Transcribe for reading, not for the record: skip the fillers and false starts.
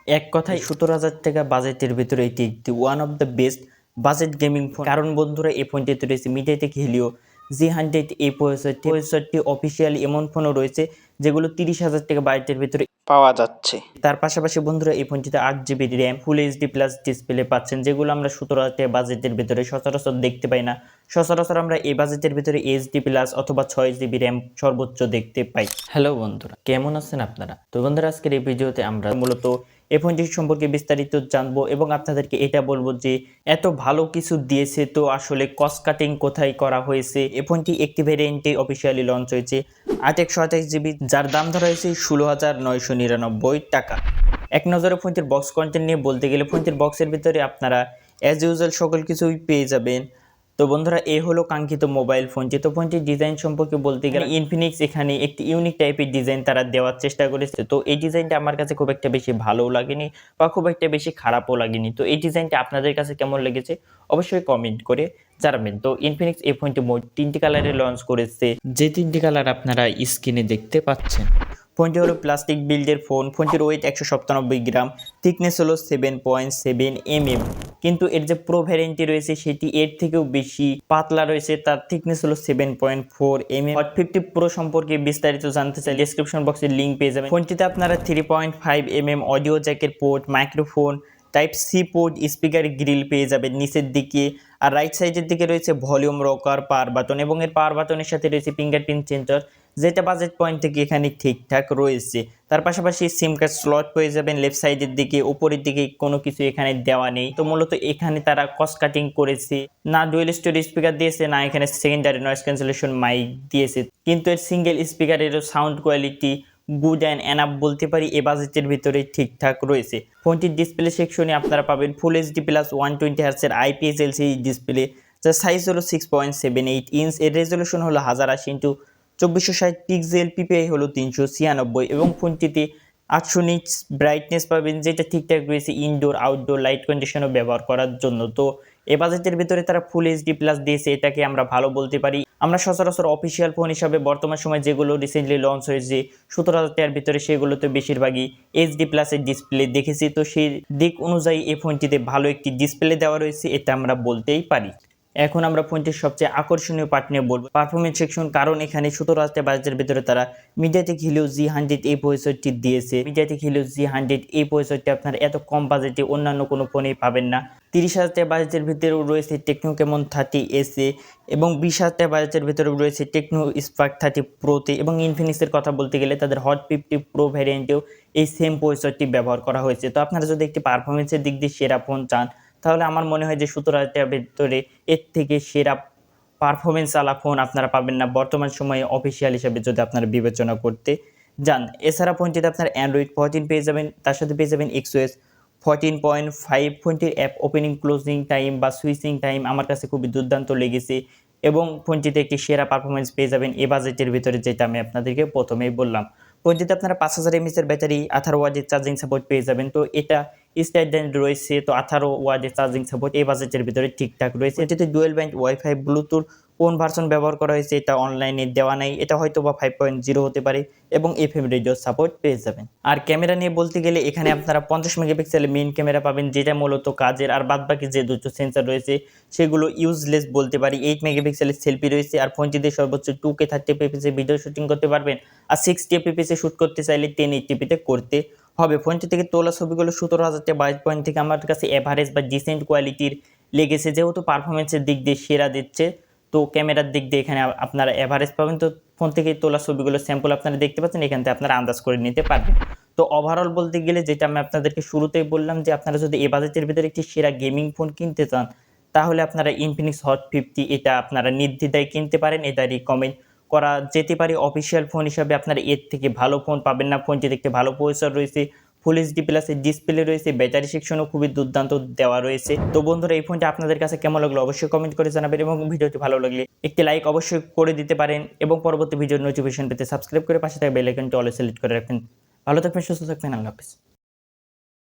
এক কথায় 17,000 টাকা বাজেটের ভিতরে এটি একটি one of the best budget gaming phone. কারণ বন্ধুরা এই ফোনটিতে রয়েছে MTK Helio G100 এই প্রসেসরটি অফিসিয়ালি এমন ফোনও রয়েছে যেগুলো 30,000 টাকা বাজেটের ভিতরে পাওয়া যাচ্ছে। তার পাশাপাশি বন্ধুরা এই ফোনটিতে 8GB RAM, full HD plus display পাচ্ছেন, যেগুলো আমরা 17,000 টাকা বাজেটের ভিতরে সচরাচর দেখতে পাই না। সচরাচর আমরা এই বাজেটের ভিতরে এইচডি প্লাস অথবা 6GB র্যাম সর্বোচ্চ দেখতে পাই। হ্যালো বন্ধুরা, কেমন আছেন আপনারা? তো বন্ধুরা আজকের এই ভিডিওতে আমরা মূলত এই ফোনটি সম্পর্কে বিস্তারিত জানবো এবং আপনাদেরকে এটা বলবো যে এত ভালো কিছু দিয়েছে তো আসলে কস্ট কাটিং কোথায় করা হয়েছে। এই ফোনটি একটি ভেরিয়েন্টে অফিসিয়ালি লঞ্চ হয়েছে 8/128GB, যার দাম ধরা হয়েছে 16,999 টাকা। এক নজরে ফোনটির বক্স কন্টেন্ট নিয়ে বলতে গেলে ফোনটির বক্সের ভিতরে আপনারা অ্যাজ ইউজুয়াল সকল কিছুই পেয়ে যাবেন। তো বন্ধুরা এই হলো কাঙ্ক্ষিত মোবাইল ফোনটি। তো ফোনটির ডিজাইন সম্পর্কে বলতে গেলে ইনফিনিক্স এখানে একটি ইউনিক টাইপের ডিজাইন তারা দেওয়ার চেষ্টা করেছে। তো এই ডিজাইনটা আমার কাছে খুব একটা বেশি ভালোও লাগেনি বা খুব একটা বেশি খারাপও লাগেনি। তো এই ডিজাইনটা আপনাদের কাছে কেমন লেগেছে অবশ্যই কমেন্ট করে জানাবেন। তো ইনফিনিক্স এই ফোনটি মোট 3টি কালারে লঞ্চ করেছে, যে 3টি কালার আপনারা স্ক্রিনে দেখতে পাচ্ছেন। ফোনটি হলো প্লাস্টিক বিল্ডের ফোন। ফোনটির ওয়েট 197 গ্রাম, থিকনেস হলো 7.7 mm। কিন্তু এর যে প্রো ভ্যারিয়েন্টটি রয়েছে সেটি এর থেকেও বেশি পাতলা রয়েছে, তার থিকনেস হলো 7.4 mm। হট 50 প্রো সম্পর্কে বিস্তারিত জানতে চাই ডেসক্রিপশন বক্সে লিঙ্ক পেয়ে যাবেন। ফোনটিতে আপনারা 3.5 mm অডিও জ্যাকের port, microphone, type C port, speaker grill পেয়ে যাবেন নিচের দিকে। আর রাইট সাইডের দিকে রয়েছে ভলিউম রকার, পাওয়ার বাটন এবং এর পাওয়ার বাটনের সাথে রয়েছে ফিঙ্গারপ্রিন্ট সেন্সর, যেটা বাজেট পয়েন্ট থেকে এখানে ঠিকঠাক রয়েছে। তার পাশাপাশি সিম কার্ড স্লট পেয়ে যাবেন লেফট সাইডের দিকে। উপরের দিকে কোনো কিছু এখানে দেওয়া নেই। তো মূলত এখানে তারা কস্ট কাটিং করেছে, না ডুয়েল স্টোরি স্পিকার দিয়েছে, না এখানে সেকেন্ডারি নয়েজ ক্যান্সেলেশন মাইক দিয়েছে। কিন্তু এর সিঙ্গেল স্পিকারেরও sound quality good and enough বলতে পারি এই বাজেটের ভিতরে ঠিকঠাক রয়েছে। ফোনটির ডিসপ্লে সেকশনে আপনারা পাবেন full HD plus 120 Hz IPS LCD display, যার সাইজ হলো 6.78 ইঞ্চ। এর রেজলিউশন হলো 1080x2460 পিক্সেল, পিপিআই হলো 396 এবং ফোনটিতে 800 নিটস ব্রাইটনেস পাবেন, যেটা ঠিকঠাক রয়েছে ইনডোর আউটডোর লাইট কন্ডিশনও ব্যবহার করার জন্য। তো এই বাজেটের ভিতরে তারা ফুল এইচডি প্লাস দিয়েছে, এটাকে আমরা ভালো বলতে পারি। আমরা সচরাচর অফিসিয়াল ফোন হিসাবে বর্তমান সময় যেগুলো রিসেন্টলি লঞ্চ হয়েছে 17,000 টাকার ভিতরে, সেগুলোতে বেশিরভাগই এইচডি প্লাসের ডিসপ্লে দেখেছি। তো সেই দিক অনুযায়ী এই ফোনটিতে ভালো একটি ডিসপ্লে দেওয়া রয়েছে, এটা আমরা বলতেই পারি। এখন আমরা ফোনটির সবচেয়ে আকর্ষণীয় পার্ট নিয়ে বলবো পারফরমেন্স সেকশন, কারণ এখানে 17,000 টাকা বাজেটের ভিতরে তারা MTK Helio G100 এই প্রসেসরটি দিয়েছে। MTK Helio G100 এই প্রসেসরটি আপনারা এত কম বাজেটে অন্যান্য কোনো ফোনেই পাবেন না। 30,000 টাকা বাজেটের ভিতরেও রয়েছে টেকনো কেমন 30SA এবং 20,000 টাকা বাজেটের ভিতরেও রয়েছে টেকনো স্পার্ক 30 প্রোতে। এবং ইনফিনিক্সের কথা বলতে গেলে তাদের হট 50 প্রো ভ্যারিয়েন্টেও এই সেম প্রসেসরটি ব্যবহার করা হয়েছে। তো আপনারা যদি একটি পারফরমেন্সের দিক দিয়ে সেরা ফোন চান, তাহলে আমার মনে হয় যে 17,000 টাকার ভিতরে এর থেকে সেরা পারফরমেন্স আলা ফোন আপনারা পাবেন না বর্তমান সময়ে অফিসিয়াল হিসেবে যদি আপনারা বিবেচনা করতে যান। এছাড়া ফোনটিতে আপনার অ্যান্ড্রয়েড 14 পেয়ে যাবেন, তার সাথে পেয়ে যাবেন XOS 14.5। ফোনটির অ্যাপ ওপেনিং ক্লোজিং টাইম বা সুইচিং টাইম আমার কাছে খুবই দুর্দান্ত লেগেছে এবং ফোনটিতে একটি সেরা পারফরমেন্স পেয়ে যাবেন এ বাজেটের ভিতরে, যেটা আমি আপনাদেরকে প্রথমেই বললাম। ফোনটিতে আপনারা 5000 mAh ব্যাটারি, 18 ওয়াটের চার্জিং সাপোর্ট পেয়ে যাবেন। তো এটা স্ট্যান্ডার্ড রয়েছে। তো 18 ওয়াটের চার্জিং সাপোর্ট এই বাজেটের ভিতরে ঠিকঠাক রয়েছে। এটিতে ডুয়েল ব্যান্ড ওয়াইফাই ব্লুটুথ কোন ভার্সন ব্যবহার করা হয়েছে এটা অনলাইনে দেওয়া নাই, এটা হয়তো বা 5.0 হতে পারে এবং FM রেডিও সাপোর্ট পেয়ে যাবেন। আর ক্যামেরা নিয়ে বলতে গেলে এখানে আপনারা 50 মেগাপিক্সেলের মেইন ক্যামেরা পাবেন, যেটা মূলত কাজের। আর বাদবাকি যে দুটো সেন্সর রয়েছে সেগুলো ইউজলেস বলতে পারি। 8 মেগাপিক্সেলের সেলফি রয়েছে আর ফোনটিতে সর্বোচ্চ 2K 30fps ভিডিও শুটিং করতে পারবেন। আর 60fps শুট করতে চাইলে 1080p করতে হবে। ফোনটি থেকে তোলা ছবিগুলো 17,000 টাকা বাজেট পয়েন্ট থেকে আমার কাছে এভারেজ বা ডিসেন্ট কোয়ালিটির লেগেছে, যেহেতু পারফরমেন্সের দিক দিয়ে সেরা দিচ্ছে। তো ক্যামেরার দিক দিয়ে এখানে আপনারা এভারেজ পাবেন। তো ফোন থেকে তোলা ছবিগুলো স্যাম্পল আপনারা দেখতে পাচ্ছেন, এখান থেকে আপনারা আন্দাজ করে নিতে পারবেন। তো ওভারঅল বলতে গেলে যেটা আমি আপনাদেরকে শুরুতেই বললাম যে আপনারা যদি এই বাজেটের ভিতরে একটি সেরা গেমিং ফোন কিনতে চান, তাহলে আপনারা ইনফিনিক্স হট 50 এটা আপনারা নির্দ্বিধায় কিনতে পারেন, এটা রিকমেন্ড করা যেতে পারে। অফিসিয়াল ফোন হিসাবে আপনারা এর থেকে ভালো ফোন পাবেন না। ফোনটি দেখতে ভালো প্রসেসর রয়েছে, ফুল এইচডি প্লাসের ডিসপ্লে রয়েছে, ব্যাটারি সেকশনও খুবই দুর্দান্ত দেওয়া রয়েছে। তো বন্ধুরা এই ফোনটি আপনাদের কাছে কেমন লাগলো অবশ্যই কমেন্ট করে জানাবেন এবং ভিডিওটি ভালো লাগলে একটি লাইক অবশ্যই করে দিতে পারেন এবং পরবর্তী ভিডিওর নোটিফিকেশন পেতে সাবস্ক্রাইব করে পাশে থাকা বেল আইকনটি অলে সিলেক্ট করে রাখবেন। ভালো থাকবেন, সুস্থ থাকবেন, আল্লাহ হাফেজ।